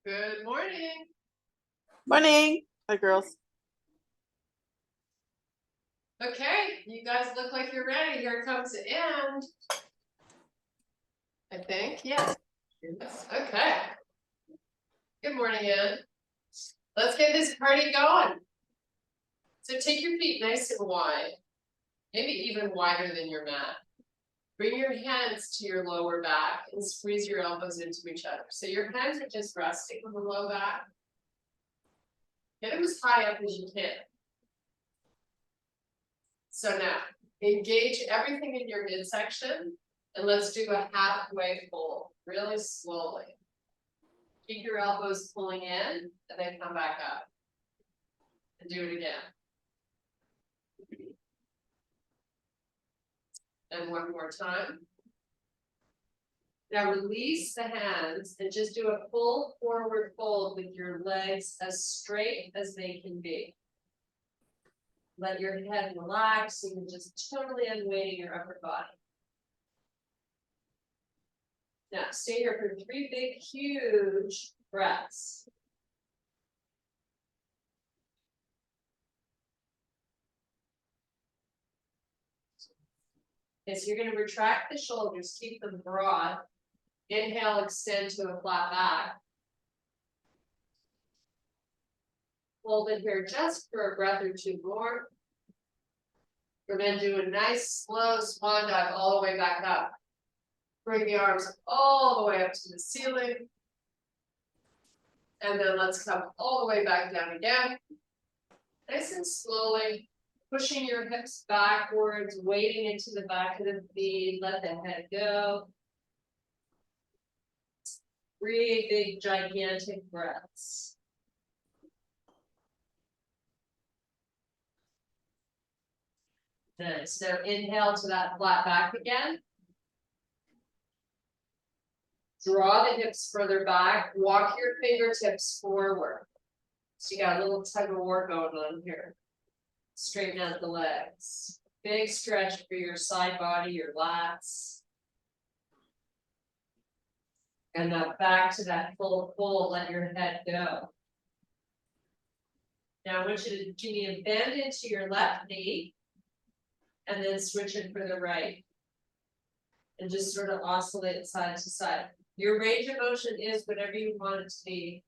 Good morning. Morning. Hi, girls. Okay, you guys look like you're ready. Here comes the end. I think, yes. Okay. Good morning, Ann. Let's get this party going. So take your feet nice and wide, maybe even wider than your mat. Bring your hands to your lower back and squeeze your elbows into each other. So your hands are just resting on the low back. Get them as high up as you can. So now, engage everything in your midsection, and let's do a halfway fold, really slowly. Keep your elbows pulling in, and then come back up. And do it again. And one more time. Now release the hands and just do a full forward fold with your legs as straight as they can be. Let your head relax, so you're just totally unweighting your upper body. Now stay here for 3 big, huge breaths. Okay, so you're going to retract the shoulders, keep them broad. Inhale, extend to a flat back. Hold it here just for a breath or two more. We're going to do a nice, slow swan dive all the way back up. Bring the arms all the way up to the ceiling. And then let's come all the way back down again. Nice and slowly, pushing your hips backwards, weighting into the back of the feet. Let the head go. 3 big, gigantic breaths. Nice. Now inhale to that flat back again. Draw the hips further back. Walk your fingertips forward. So you got a little tug of war going on here. Straighten out the legs. Big stretch for your side body, your lats. And now back to that full fold. Let your head go. Now I want you to give me a bend into your left knee. And then switch it for the right. And just sort of oscillate side to side. Your range of motion is whatever you want it to be.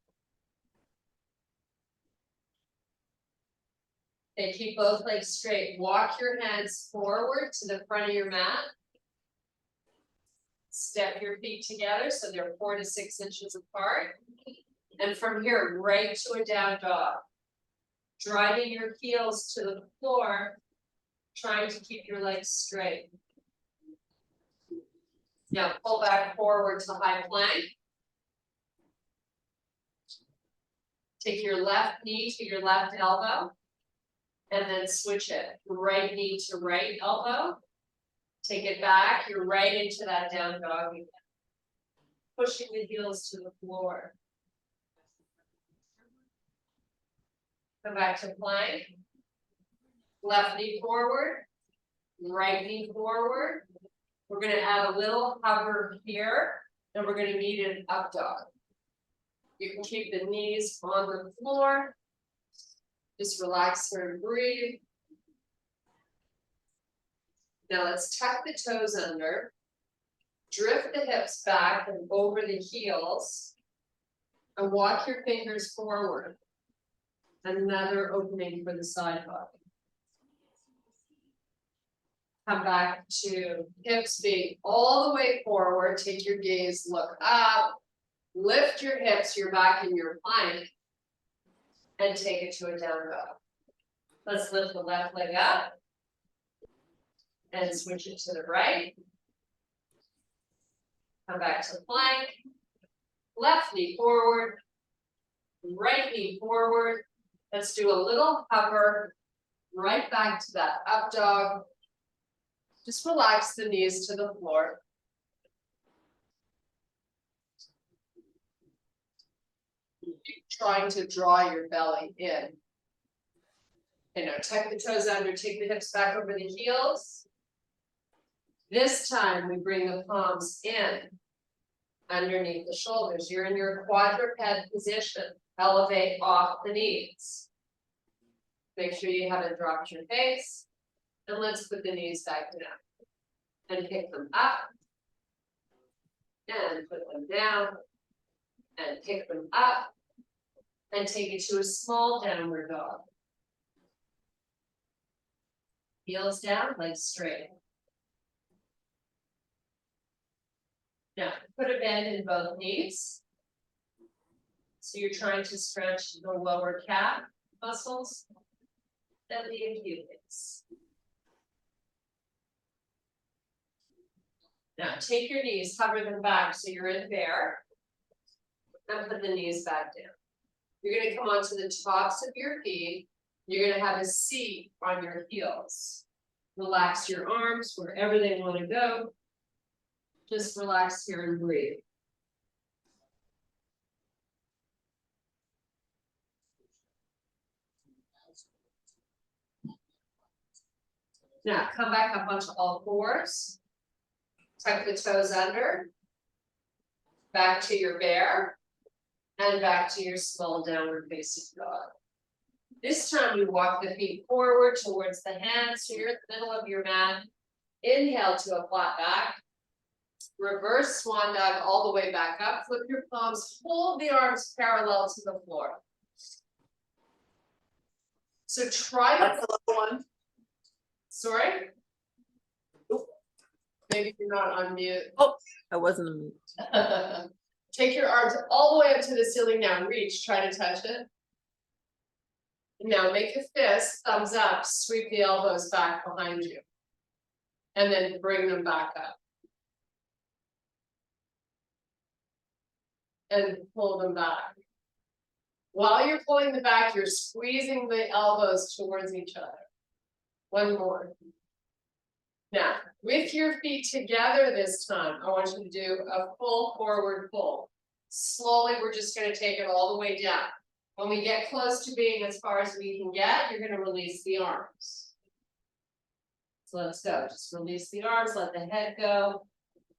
Okay, keep both legs straight. Walk your hands forward to the front of your mat. Step your feet together so they're 4 to 6 inches apart. And from here, right to a down dog. Driving your heels to the floor. Trying to keep your legs straight. Now pull back forward to high plank. Take your left knee to your left elbow. And then switch it. Right knee to right elbow. Take it back. You're right into that down dog again. Pushing the heels to the floor. Come back to plank. Left knee forward, right knee forward. We're going to add a little hover here, and we're going to meet an up dog. You can keep the knees on the floor. Just relax here and breathe. Now let's tuck the toes under. Drift the hips back and over the heels. And walk your fingers forward. Another opening for the side body. Come back to hips being all the way forward. Take your gaze, look up. Lift your hips, your back in your plank. And take it to a down dog. Let's lift the left leg up. And switch it to the right. Come back to plank. Left knee forward. Right knee forward. Let's do a little hover. Right back to that up dog. Just relax the knees to the floor. Keep trying to draw your belly in. Okay, now tuck the toes under, take the hips back over the heels. This time we bring the palms in. underneath the shoulders. You're in your quadruped position. Elevate off the knees. Make sure you haven't dropped your face. And let's put the knees back down. And pick them up. And put them down. And pick them up. And take it to a small downward dog. Heels down, legs straight. Now, put a bend in both knees. So you're trying to stretch the lower calf muscles and the Achilles. Now, take your knees, hover them back so you're in bear. And put the knees back down. You're going to come onto the tops of your feet. You're going to have a seat on your heels. Relax your arms wherever they want to go. Just relax here and breathe. Now come back up onto all fours. Tuck the toes under. Back to your bear. And back to your small downward facing dog. This time you walk the feet forward towards the hands, so you're in the middle of your mat. Inhale to a flat back. Reverse swan dive all the way back up. Flip your palms, hold the arms parallel to the floor. So try That's the little one. Sorry? Maybe you're not on mute. Oh, I wasn't on mute. Take your arms all the way up to the ceiling now. Reach, try to touch it. Now make a fist, thumbs up, sweep the elbows back behind you. And then bring them back up. And pull them back. While you're pulling them back, you're squeezing the elbows towards each other. One more. Now, with your feet together this time, I want you to do a full forward pull. Slowly, we're just going to take it all the way down. When we get close to being as far as we can get, you're going to release the arms. So let's go. Just release the arms, let the head go.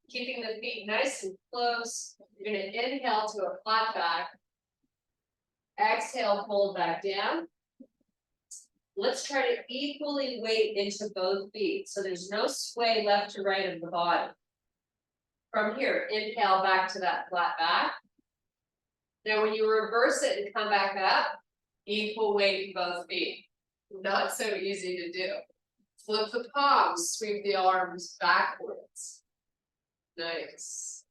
Keeping the feet nice and close. You're going to inhale to a flat back. Exhale, fold back down. Let's try to equally weight into both feet. So there's no sway left to right of the body. From here, inhale back to that flat back. Now when you reverse it and come back up, equal weight in both feet. Not so easy to do. Flip the palms, sweep the arms backwards. Nice.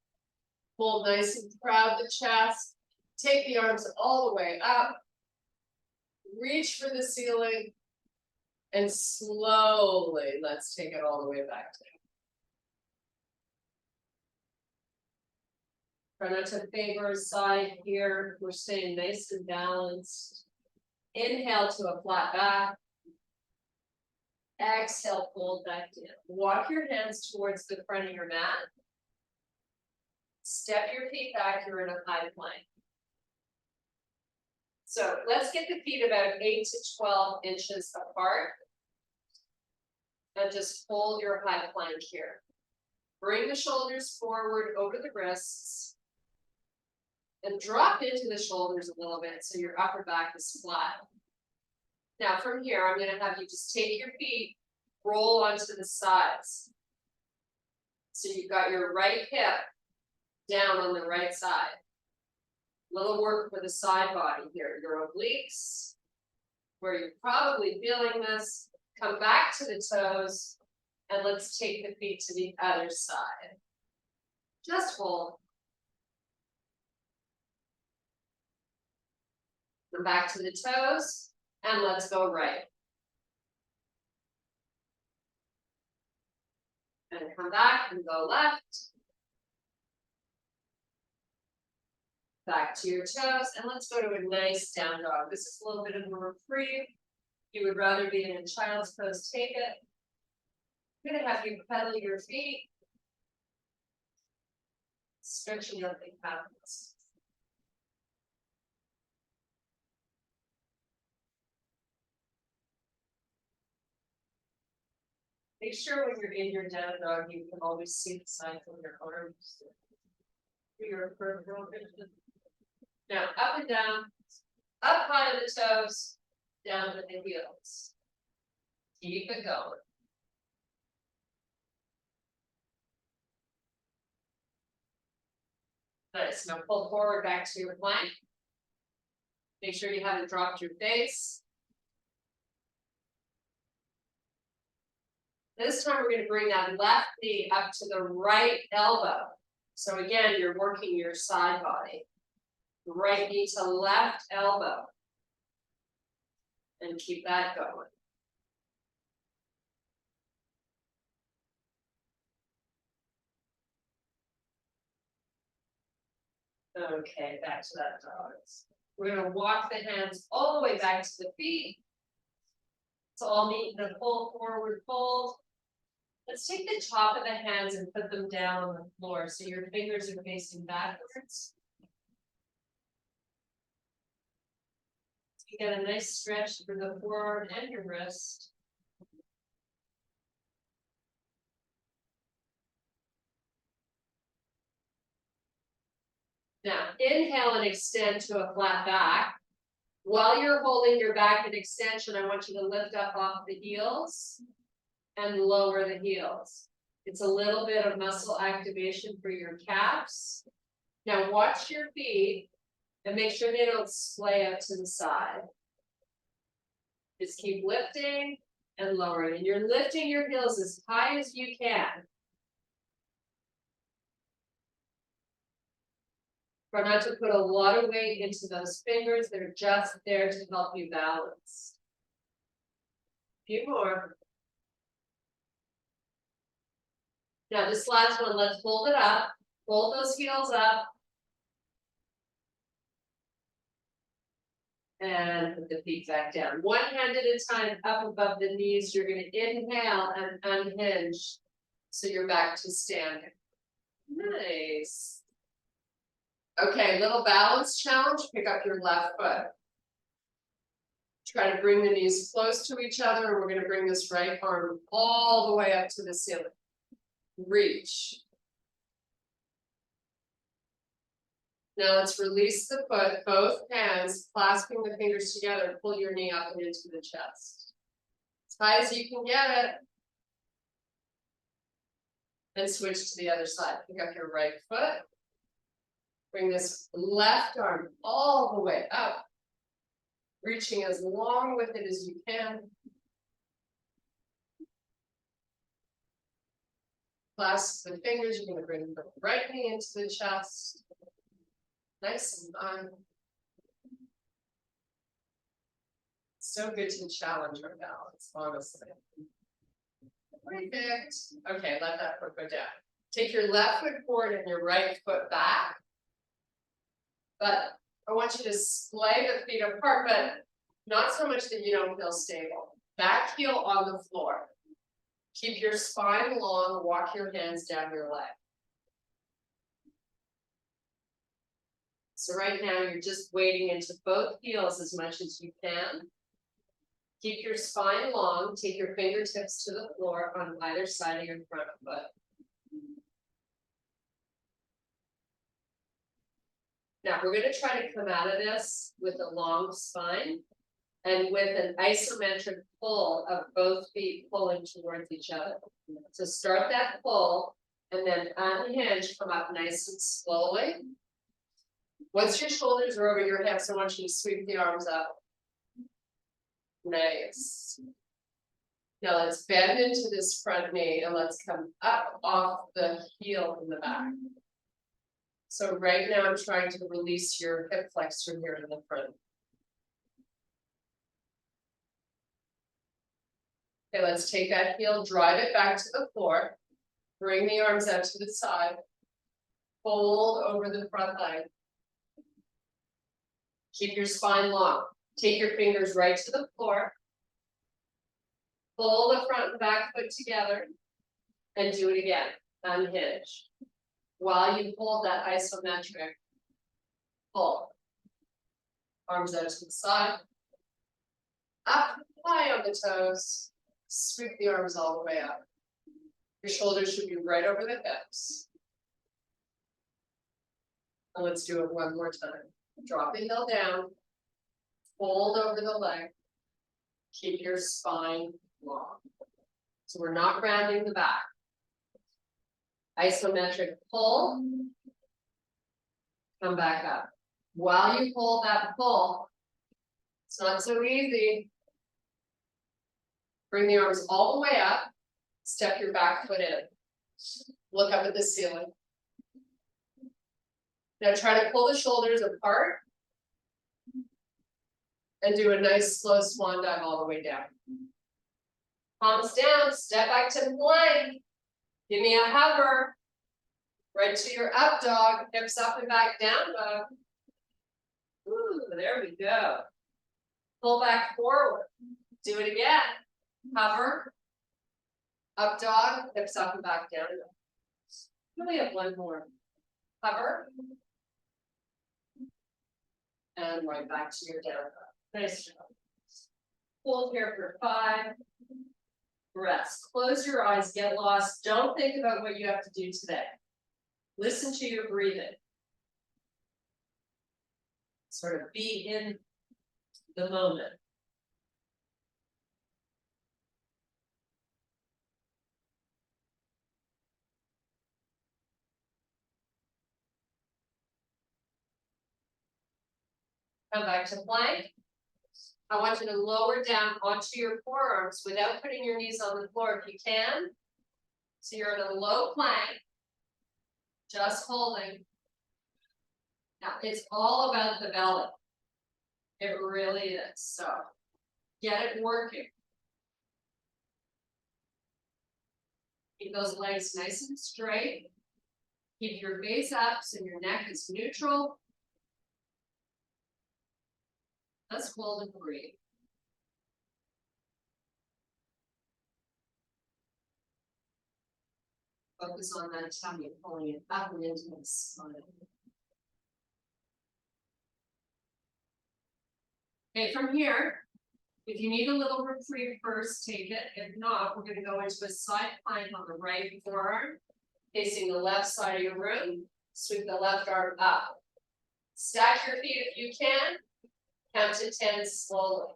Hold nice and proud the chest. Take the arms all the way up. Reach for the ceiling. And slowly, let's take it all the way back down. Try not to favor a side here. We're staying nice and balanced. Inhale to a flat back. Exhale, fold back down. Walk your hands towards the front of your mat. Step your feet back, you're in a high plank. So let's get the feet about 8 to 12 inches apart. And just hold your high plank here. Bring the shoulders forward over the wrists. And drop into the shoulders a little bit so your upper back is flat. Now from here, I'm going to have you just take your feet, roll onto the sides. So you've got your right hip down on the right side. Little work for the side body here, your obliques, where you're probably feeling this. Come back to the toes, and let's take the feet to the other side. Just hold. Come back to the toes, and let's go right. And come back and go left. Back to your toes, and let's go to a nice down dog. This is a little bit of a reprieve. You would rather be in a child's pose, take it. I'm gonna have you pedal your feet. Stretching out the calves. Make sure when you're in your down dog, you can always see the sides of your arms. for your peripheral vision. Now up and down, up high to the toes, down to the heels. Keep it going. Nice. Now pull forward back to your plank. Make sure you haven't dropped your face. This time we're going to bring that left knee up to the right elbow. So again, you're working your side body. Right knee to left elbow. And keep that going. Okay, back to that dog. We're going to walk the hands all the way back to the feet. So all meet in a full forward fold. Let's take the top of the hands and put them down on the floor so your fingers are facing backwards. You get a nice stretch for the forearm and your wrist. Now, inhale and extend to a flat back. While you're holding your back in extension, I want you to lift up off the heels and lower the heels. It's a little bit of muscle activation for your calves. Now watch your feet and make sure they don't splay out to the side. Just keep lifting and lowering. And you're lifting your heels as high as you can. Try not to put a lot of weight into those fingers. They're just there to help you balance. A few more. Now this last one, let's hold it up. Hold those heels up. And put the feet back down. One hand at a time up above the knees. You're going to inhale and unhinge. So you're back to standing. Nice. Okay, little balance challenge. Pick up your left foot. Try to bring the knees close to each other. We're going to bring this right arm all the way up to the ceiling. Reach. Now let's release the foot, both hands, clasping the fingers together, pull your knee up and into the chest. As high as you can get it. And switch to the other side. Pick up your right foot. Bring this left arm all the way up. Reaching as long with it as you can. Clasp the fingers, you're going to bring the right knee into the chest. Nice and fun. So good to challenge our balance, honestly. Perfect. Okay, let that foot go down. Take your left foot forward and your right foot back. But I want you to splay the feet apart, but not so much that you don't feel stable. Back heel on the floor. Keep your spine long, walk your hands down your leg. So right now you're just wading into both heels as much as you can. Keep your spine long, take your fingertips to the floor on either side of your front foot. Now we're going to try to come out of this with a long spine and with an isometric pull of both feet pulling towards each other. So start that pull and then unhinge, come up nice and slowly. Once your shoulders are over your hips, I want you to sweep the arms up. Nice. Now let's bend into this front knee and let's come up off the heel in the back. So right now I'm trying to release your hip flexor here in the front. Okay, let's take that heel, drive it back to the floor. Bring the arms out to the side. Fold over the front leg. Keep your spine long. Take your fingers right to the floor. Pull the front and back foot together. And do it again. Unhinge. While you hold that isometric pull. Arms out to the side. Up high on the toes. Sweep the arms all the way up. Your shoulders should be right over the hips. And let's do it one more time. Drop the heel down. Fold over the leg. Keep your spine long. So we're not rounding the back. Isometric pull. Come back up. While you hold that pull, it's not so easy. Bring the arms all the way up. Step your back foot in. Look up at the ceiling. Now try to pull the shoulders apart. And do a nice slow swan dive all the way down. Palms down, step back to plank. Give me a hover. Right to your up dog, hips up and back down dog. Ooh, there we go. Pull back forward. Do it again. Hover. Up dog, hips up and back down dog. We have one more. Hover. And right back to your down dog. Nice job. Hold here for 5 breaths. Close your eyes, get lost. Don't think about what you have to do today. Listen to your breathing. Sort of be in the moment. Come back to plank. I want you to lower down onto your forearms without putting your knees on the floor if you can. So you're in a low plank, just holding. Now it's all about the belly. It really is. So get it working. Keep those legs nice and straight. Keep your face up so your neck is neutral. Let's hold and breathe. Focus on that tummy, pulling it up and into the spine. Okay, from here, if you need a little reprieve first, take it. If not, we're going to go into a side plank on the right forearm, facing the left side of your room. Sweep the left arm up. Stack your feet if you can. Count to 10 slowly.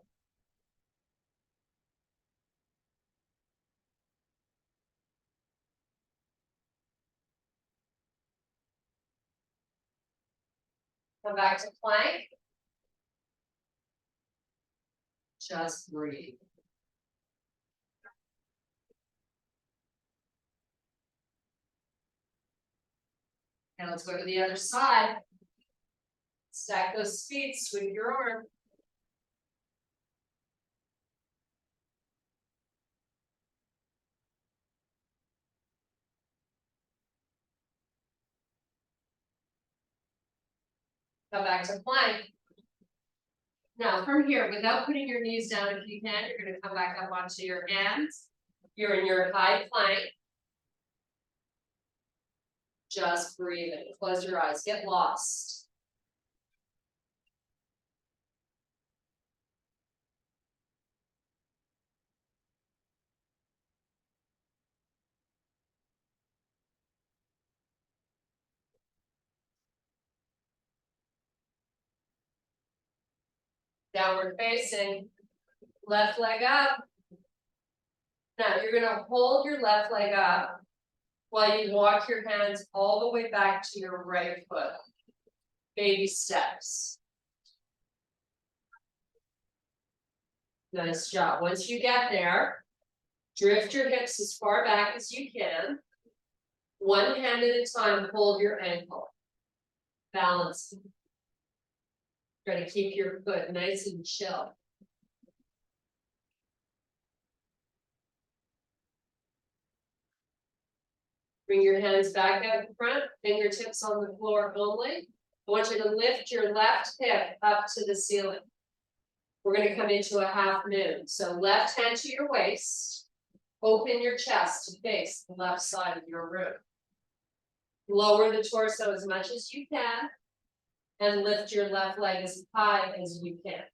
Come back to plank. Just breathe. And let's go to the other side. Stack those feet, sweep your arm. Come back to plank. Now from here, without putting your knees down if you can, you're going to come back up onto your hands. You're in your high plank. Just breathing. Close your eyes. Get lost. Downward facing. Left leg up. Now you're going to hold your left leg up while you walk your hands all the way back to your right foot. Baby steps. Nice job. Once you get there, drift your hips as far back as you can. One hand at a time, hold your ankle. Balance. Try to keep your foot nice and chill. Bring your hands back out in front, fingertips on the floor only. I want you to lift your left hip up to the ceiling. We're going to come into a half moon. So left hand to your waist. Open your chest to face the left side of your room. Lower the torso as much as you can. And lift your left leg as high as you can.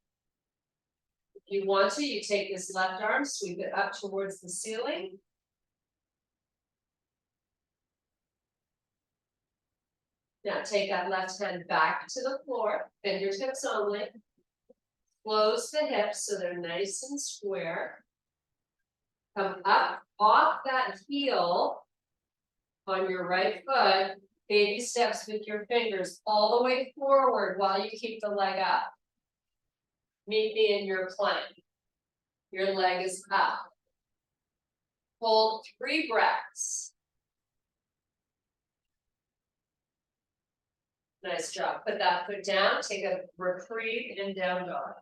If you want to, you take this left arm, sweep it up towards the ceiling. Now take that left hand back to the floor, fingertips only. Close the hips so they're nice and square. Come up off that heel on your right foot, baby steps with your fingers all the way forward while you keep the leg up. Meet me in your plank. Your leg is up. Hold 3 breaths. Nice job. Put that foot down, take a reprieve in down dog.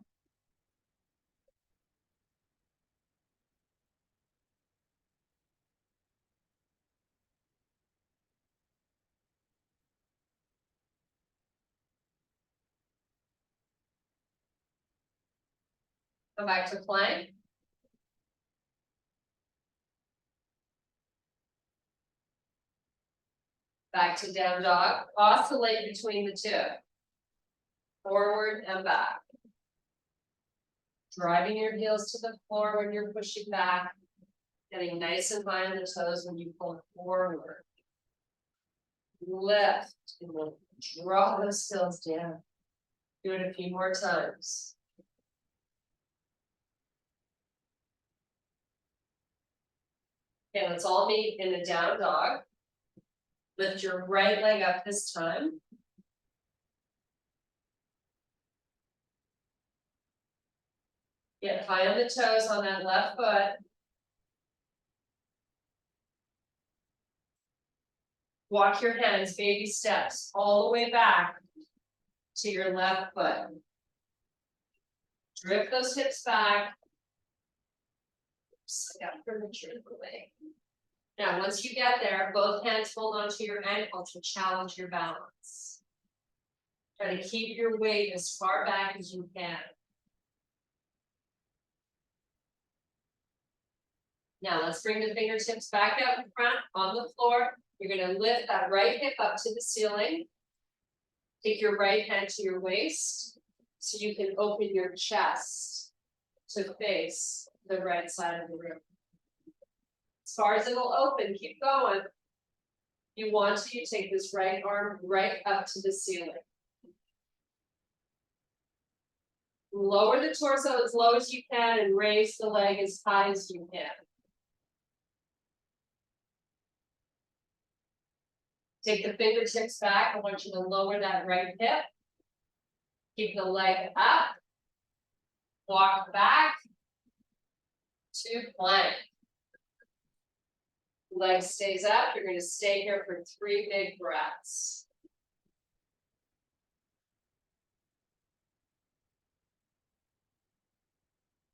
Come back to plank. Back to down dog. Oscillate between the two. Forward and back. Driving your heels to the floor when you're pushing back. Getting nice and high on the toes when you pull forward. Lift and then draw those heels down. Do it a few more times. Okay, let's all meet in a down dog. Lift your right leg up this time. Get high on the toes on that left foot. Walk your hands, baby steps, all the way back to your left foot. Drift those hips back. Oops, I got furniture in the way. Now, once you get there, both hands hold onto your ankle to challenge your balance. Try to keep your weight as far back as you can. Now, let's bring the fingertips back out in front on the floor. You're going to lift that right hip up to the ceiling. Take your right hand to your waist so you can open your chest to face the right side of the room. As far as it'll open, keep going. If you want to, you take this right arm right up to the ceiling. Lower the torso as low as you can and raise the leg as high as you can. Take the fingertips back. I want you to lower that right hip. Keep the leg up. Walk back to plank. Leg stays up. You're going to stay here for 3 big breaths.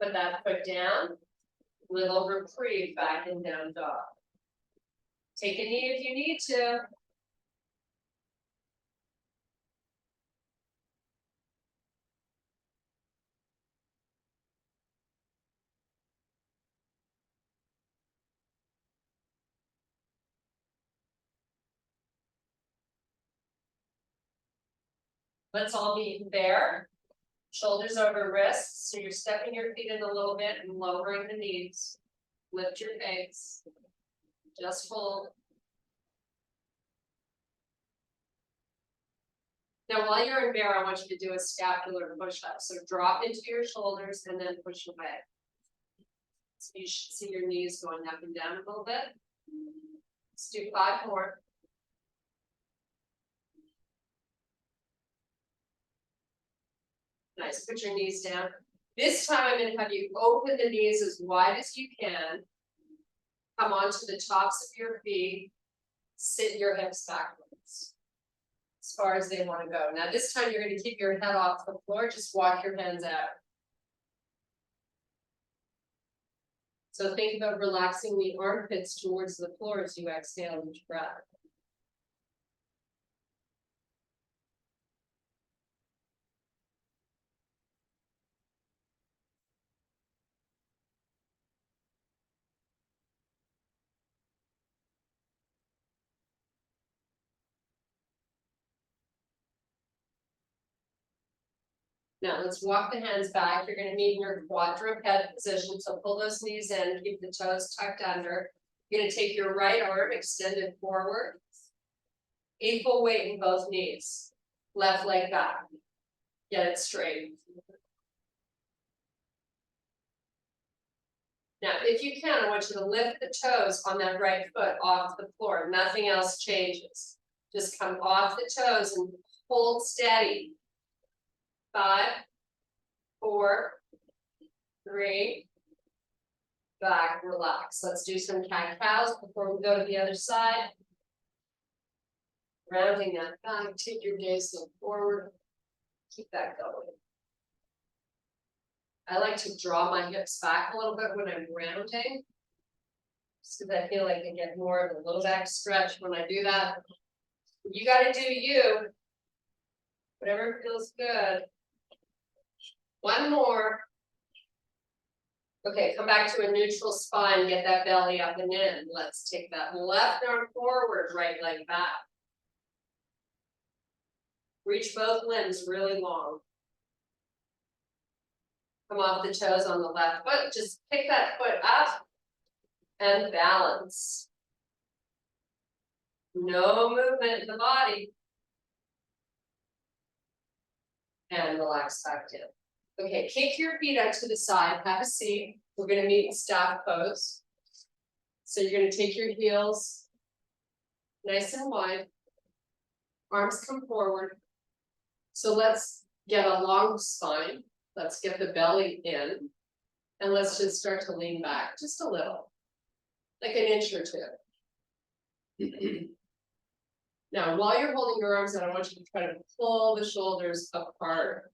Put that foot down. Little reprieve back in down dog. Take a knee if you need to. Let's all be there. Shoulders over wrists. So you're stepping your feet in a little bit and lowering the knees. Lift your face. Just hold. Now, while you're in bear, I want you to do a scapular push-up. So drop into your shoulders and then push away. So you should see your knees going up and down a little bit. Let's do 5 more. Nice, put your knees down. This time I'm going to have you open the knees as wide as you can. Come onto the tops of your feet. Sit your hips backwards. As far as they want to go. Now this time you're going to keep your head off the floor. Just walk your hands out. So think about relaxing the armpits towards the floor as you exhale each breath. Now let's walk the hands back. You're going to meet in your quadruped position. So pull those knees in, keep the toes tucked under. You're going to take your right arm extended forward. Equal weight in both knees. Left leg back. Get it straight. Now, if you can, I want you to lift the toes on that right foot off the floor. Nothing else changes. Just come off the toes and hold steady. 5, 4, 3, back, relax. Let's do some cat-cows before we go to the other side. Rounding that back, take your gaze look forward. Keep that going. I like to draw my hips back a little bit when I'm rounding. Just because I feel like I get more of a low back stretch when I do that. You gotta do you. Whatever feels good. One more. Okay, come back to a neutral spine, get that belly up and in. Let's take that left arm forward, right leg back. Reach both limbs really long. Come off the toes on the left foot, just pick that foot up and balance. No movement in the body. And relax back down. Okay, kick your feet out to the side, have a seat. We're gonna meet in staff pose. So you're gonna take your heels nice and wide. Arms come forward. So let's get a long spine. Let's get the belly in. And let's just start to lean back just a little. Like an inch or two. Now, while you're holding your arms out, I want you to try to pull the shoulders apart.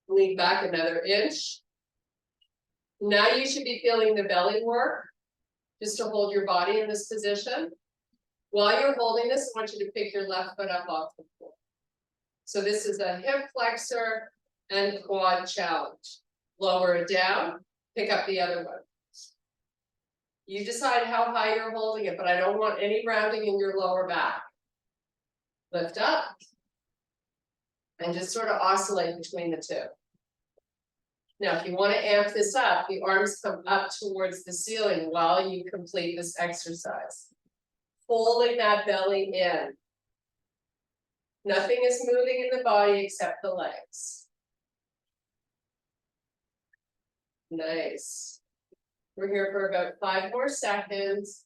Lean back another inch. Now you should be feeling the belly work, just to hold your body in this position. While you're holding this, I want you to pick your left foot up off the floor. So this is a hip flexor and quad challenge. Lower it down, pick up the other one. You decide how high you're holding it, but I don't want any rounding in your lower back. Lift up. And just sort of oscillate between the two. Now, if you want to amp this up, the arms come up towards the ceiling while you complete this exercise. Holding that belly in. Nothing is moving in the body except the legs. Nice. We're here for about 5 more seconds.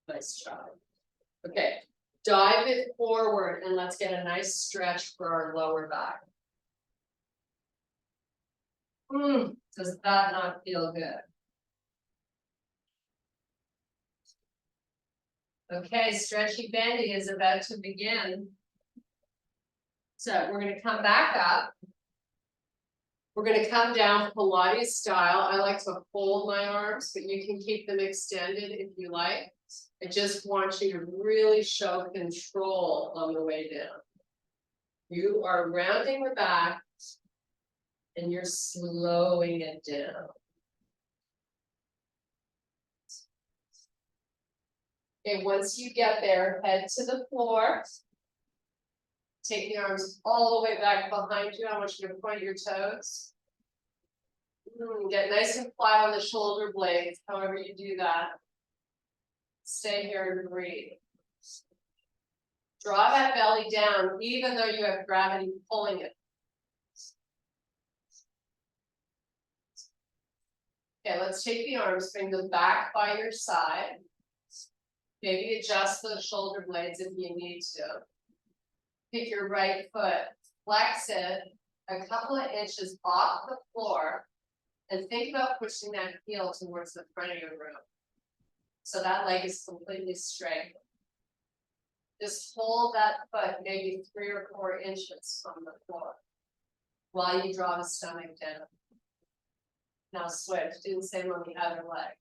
Nice job. Okay, dive it forward and let's get a nice stretch for our lower back. Does that not feel good? Okay, stretchy bendy is about to begin. So we're going to come back up. We're going to come down Pilates style. I like to fold my arms, but you can keep them extended if you like. I just want you to really show control on the way down. You are rounding the back and you're slowing it down. Okay, once you get there, head to the floor. Take the arms all the way back behind you. I want you to point your toes. Get nice and flat on the shoulder blades, however you do that. Stay here and breathe. Draw that belly down, even though you have gravity pulling it. Okay, let's take the arms, bring them back by your side. Maybe adjust those shoulder blades if you need to. Pick your right foot, flex it a couple of inches off the floor, and think about pushing that heel towards the front of your room. So that leg is completely straight. Just hold that foot maybe 3 or 4 inches from the floor while you draw the stomach down. Now switch, do the same on the other leg.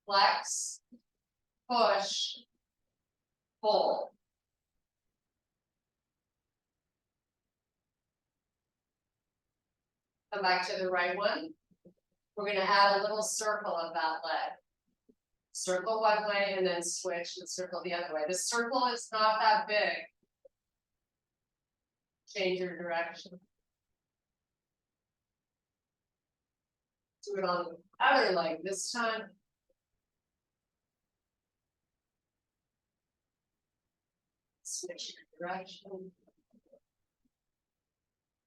Flex, push, pull. Come back to the right one. We're going to add a little circle of that leg. Circle one way and then switch and circle the other way. The circle is not that big. Change your direction. Do it on the other leg this time. Switch your direction.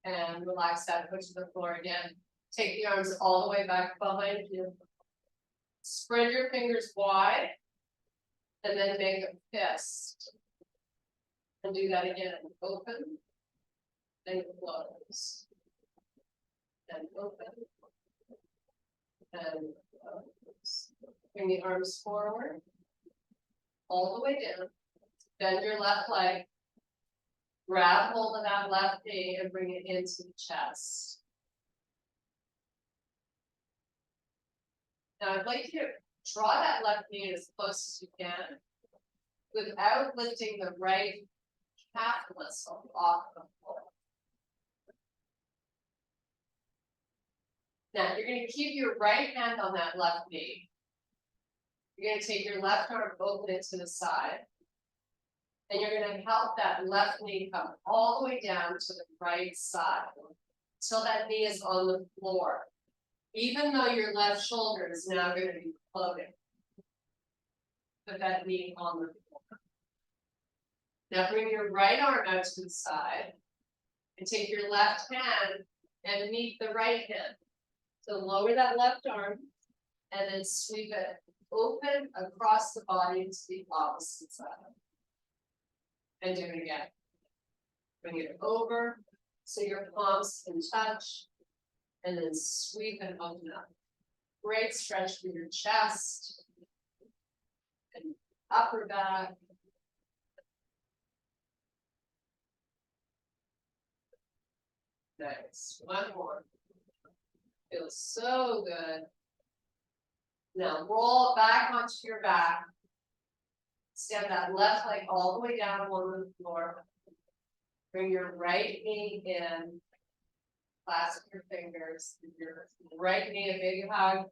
And relax that foot to the floor again. Take the arms all the way back behind you. Spread your fingers wide. And then make a fist. And do that again. Open. And close. And open. And close. Bring the arms forward. All the way down. Bend your left leg. Grab hold of that left knee and bring it into the chest. Now I'd like you to draw that left knee as close as you can without lifting the right calf muscle off the floor. Now you're going to keep your right hand on that left knee. You're going to take your left arm, open it to the side. And you're going to help that left knee come all the way down to the right side until that knee is on the floor. Even though your left shoulder is now going to be floating. Put that knee on the floor. Now bring your right arm out to the side and take your left hand and meet the right hand. So lower that left arm and then sweep it open across the body to the opposite side. And do it again. Bring it over so your palms can touch and then sweep and open up. Great stretch for your chest and upper back. Nice. One more. Feels so good. Now roll back onto your back. Step that left leg all the way down on the floor. Bring your right knee in. Clasp your fingers. Give your right knee a big hug.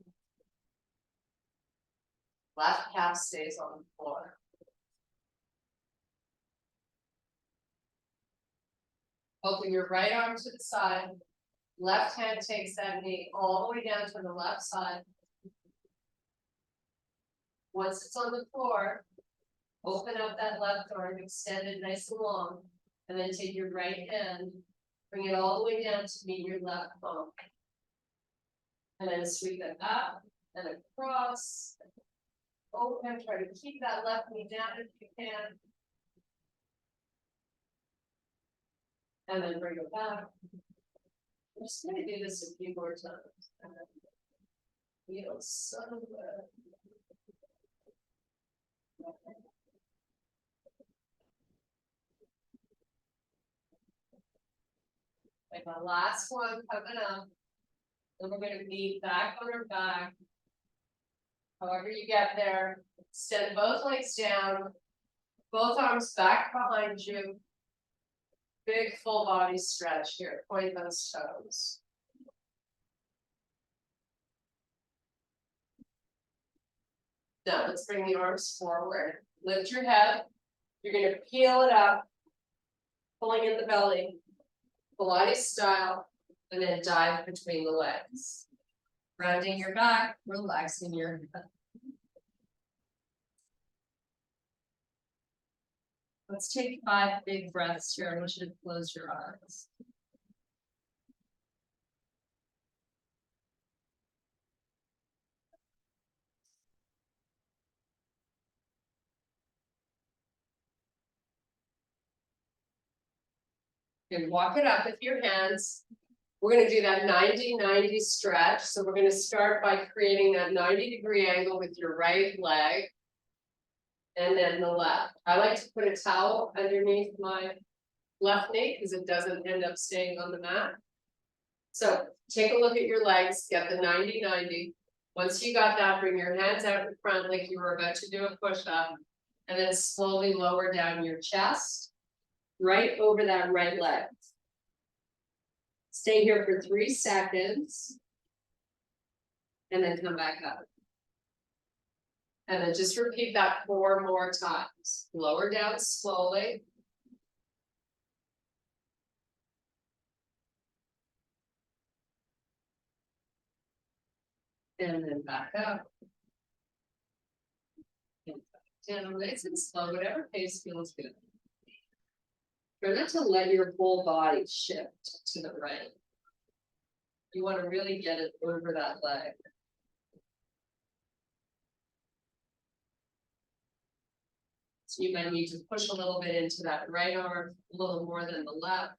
Left calf stays on the floor. Open your right arm to the side. Left hand takes that knee all the way down to the left side. Once it's on the floor, open up that left arm, extend it nice and long, and then take your right hand, bring it all the way down to meet your left palm. And then sweep it up and across. Open, try to keep that left knee down if you can. And then bring it back. I'm just going to do this a few more times. Feels so good. Like my last one coming up. Then we're going to be back on our back. However you get there, extend both legs down, both arms back behind you. Big full body stretch here, point those toes. Now let's bring the arms forward, lift your head, you're going to peel it up, pulling in the belly, Pilates style, and then dive between the legs. Rounding your back, relaxing your head. Let's take 5 big breaths here. I want you to close your eyes. And walk it up with your hands. We're going to do that 90-90 stretch. So we're going to start by creating that 90-degree angle with your right leg. And then the left. I like to put a towel underneath my left knee because it doesn't end up staying on the mat. So take a look at your legs, get the 90-90. Once you got that, bring your hands out in front like you were about to do a push-up. And then slowly lower down your chest, right over that right leg. Stay here for 3 seconds. And then come back up. And then just repeat that 4 more times. Lower down slowly. And then back up. And back down, nice and slow, whatever pace feels good. Try not to let your whole body shift to the right. You want to really get it over that leg. So you might need to push a little bit into that right arm, a little more than the left.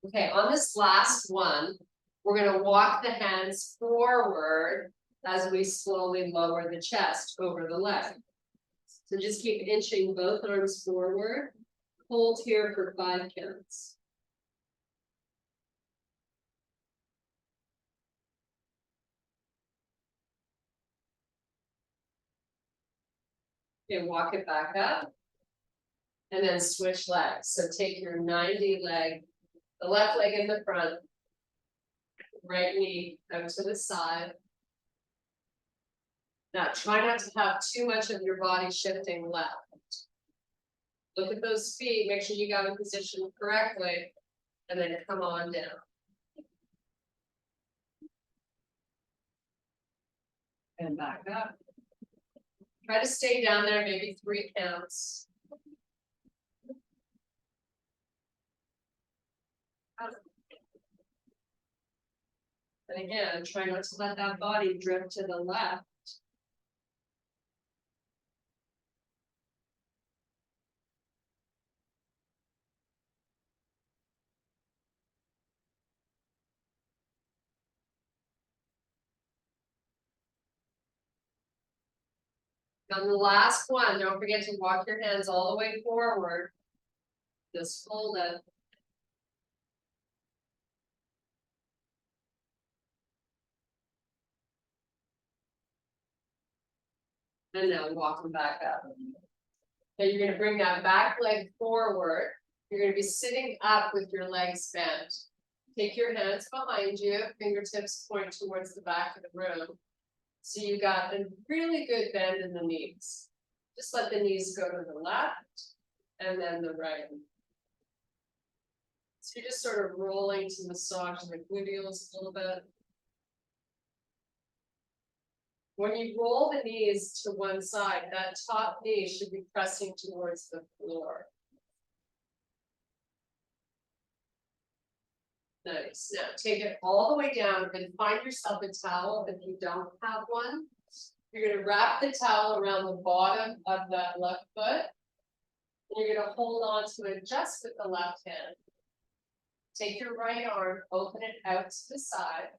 Okay, on this last one, we're gonna walk the hands forward as we slowly lower the chest over the leg. So just keep inching both arms forward. Hold here for 5 counts. Okay, walk it back up. And then switch legs. So take your 90 leg, the left leg in the front, right knee out to the side. Now try not to have too much of your body shifting left. Look at those feet, make sure you got in position correctly, and then come on down. And back up. Try to stay down there, maybe 3 counts. And again, try not to let that body drift to the left. On the last one, don't forget to walk your hands all the way forward. Just hold it. And now walk them back up. Now you're gonna bring that back leg forward. You're gonna be sitting up with your legs bent. Take your hands behind you, fingertips point towards the back of the room. So you got a really good bend in the knees. Just let the knees go to the left and then the right. So you're just sort of rolling to massage the gluteals a little bit. When you roll the knees to one side, that top knee should be pressing towards the floor. Nice. Now take it all the way down and find yourself a towel if you don't have one. You're going to wrap the towel around the bottom of that left foot. And you're going to hold on to it just with the left hand. Take your right arm, open it out to the side.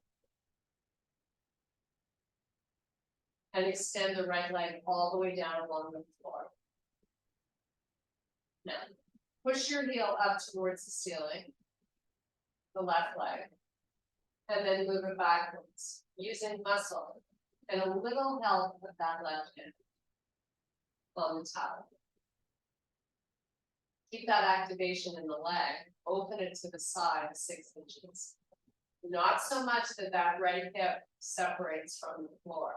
And extend the right leg all the way down along the floor. Now, push your heel up towards the ceiling, the left leg, and then move it backwards, using muscle and a little help with that left hand on the towel. Keep that activation in the leg, open it to the side 6 inches. Not so much that that right hip separates from the floor.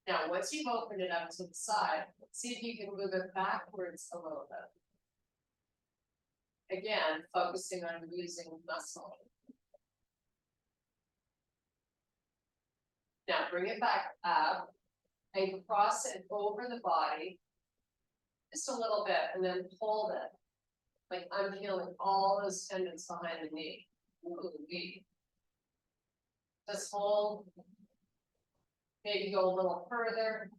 Now, once you've opened it up to the side, see if you can move it backwards a little bit. Again, focusing on using muscle. Now, bring it back up and cross it over the body just a little bit and then hold it. Like I'm feeling all those tendons behind the knee. Ooh, just hold. Maybe go a little further.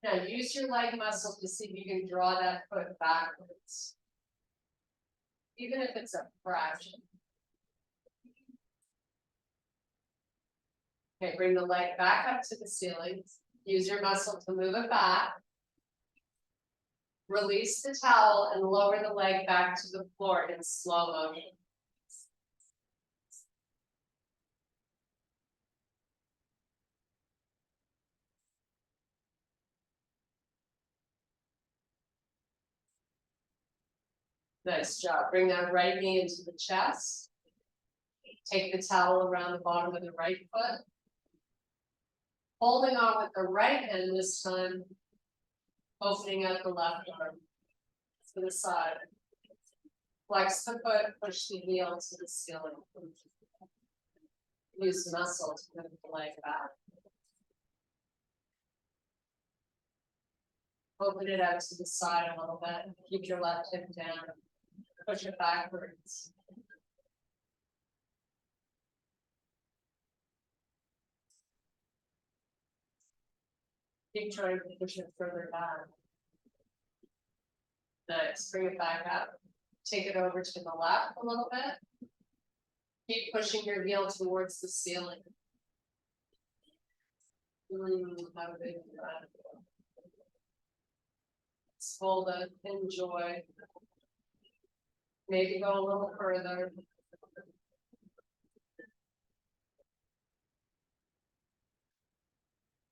Now use your leg muscle to see if you can draw that foot backwards. Even if it's a fraction. Okay, bring the leg back up to the ceiling. Use your muscle to move it back. Release the towel and lower the leg back to the floor in slow motion. Nice job. Bring that right knee into the chest. Take the towel around the bottom of the right foot. Holding on with the right hand this time. Opening out the left arm to the side. Flex the foot, push the heel to the ceiling. Use muscle to move the leg back. Open it out to the side a little bit. Keep your left hip down. Push it backwards. Keep trying to push it further back. Nice. Bring it back up. Take it over to the left a little bit. Keep pushing your heel towards the ceiling. Have a big breath. Hold it, enjoy. Maybe go a little further.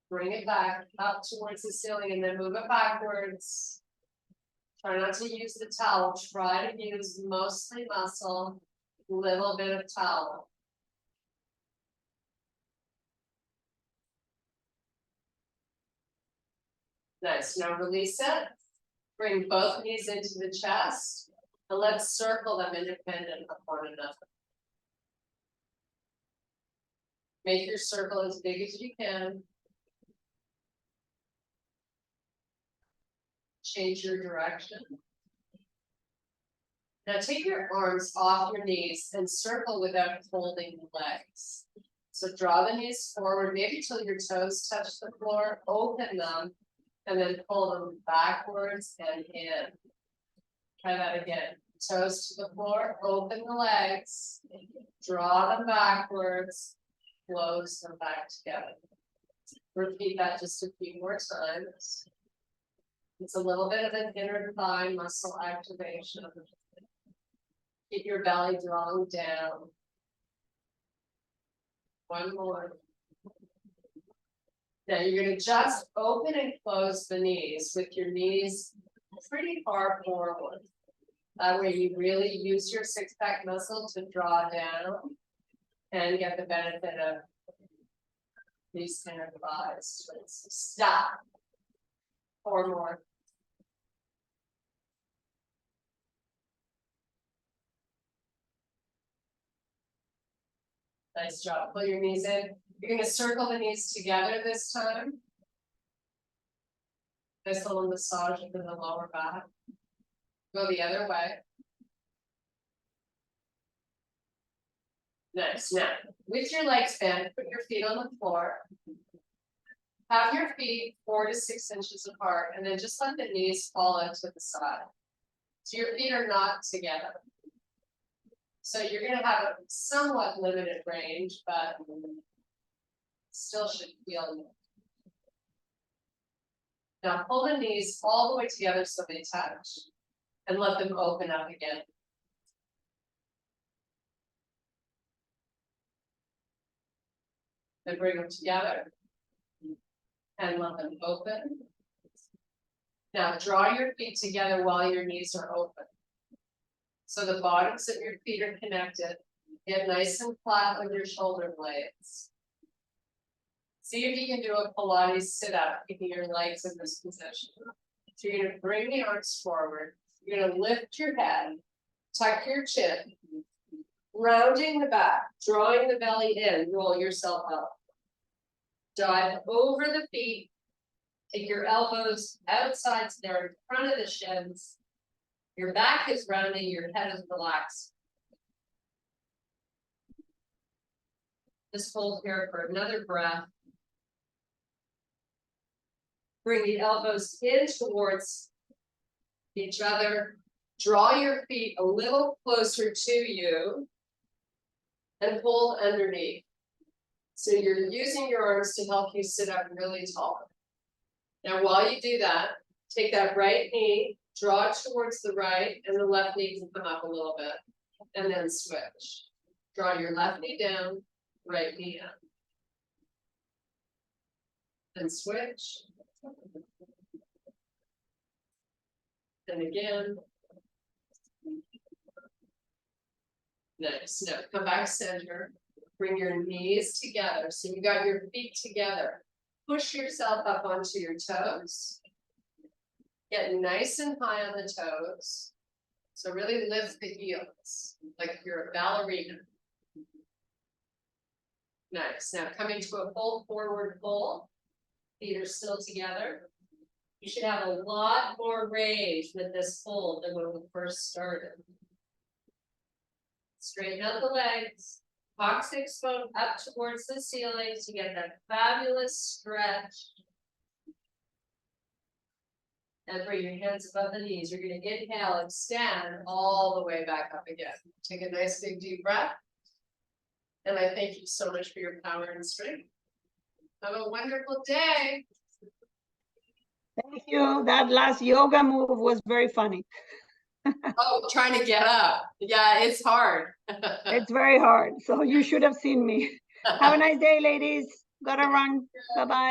Bring it back up towards the ceiling and then move it backwards. Try not to use the towel. Try to use mostly muscle, little bit of towel. Nice. Now release it. Bring both knees into the chest and let's circle them independent of one another. Make your circle as big as you can. Change your direction. Now take your arms off your knees and circle without holding the legs. So draw the knees forward, maybe till your toes touch the floor, open them, and then pull them backwards and in. Try that again. Toes to the floor, open the legs, draw them backwards, close them back together. Repeat that just a few more times. It's a little bit of an inner thigh muscle activation. Keep your belly drawn down. One more. Now you're going to just open and close the knees with your knees pretty far forward. That way you really use your six-pack muscle to draw down and get the benefit of these inner thighs. Stop. 4 more. Nice job. Pull your knees in. You're going to circle the knees together this time. Nice little massage into the lower back. Go the other way. Nice. Now, with your legs bent, put your feet on the floor. Have your feet 4 to 6 inches apart, and then just let the knees fall out to the side. So your feet are not together. So you're going to have a somewhat limited range, but still should feel it. Now pull the knees all the way together so they touch, and let them open up again. Then bring them together and let them open. Now draw your feet together while your knees are open. So the bottoms of your feet are connected. Get nice and flat with your shoulder blades. See if you can do a Pilates sit-up, keeping your legs in this position. So you're going to bring the arms forward. You're going to lift your head, tuck your chin, rounding the back, drawing the belly in, roll yourself up. Dive over the feet. Take your elbows outside so they're in front of the shins. Your back is rounding, your head is relaxed. Just hold here for another breath. Bring the elbows in towards each other. Draw your feet a little closer to you and hold underneath. So you're using your arms to help you sit up really tall. Now, while you do that, take that right knee, draw it towards the right, and the left knee can come up a little bit, and then switch. Draw your left knee down, right knee up. And switch. And again. Nice. Now come back center. Bring your knees together. So you got your feet together. Push yourself up onto your toes. Get nice and high on the toes. So really lift the heels, like you're a ballerina. Nice, now coming to a full forward fold. Feet are still together. You should have a lot more range with this fold than when we first started. Straighten out the legs, coccyx bone up towards the ceiling to get that fabulous stretch. And bring your hands above the knees. You're going to inhale, extend all the way back up again. Take a nice big deep breath. And I thank you so much for your power and strength. Have a wonderful day. Thank you. That last yoga move was very funny. Oh, trying to get up. Yeah, it's hard. It's very hard. So you should have seen me. Have a nice day, ladies. Gotta run. Bye-bye.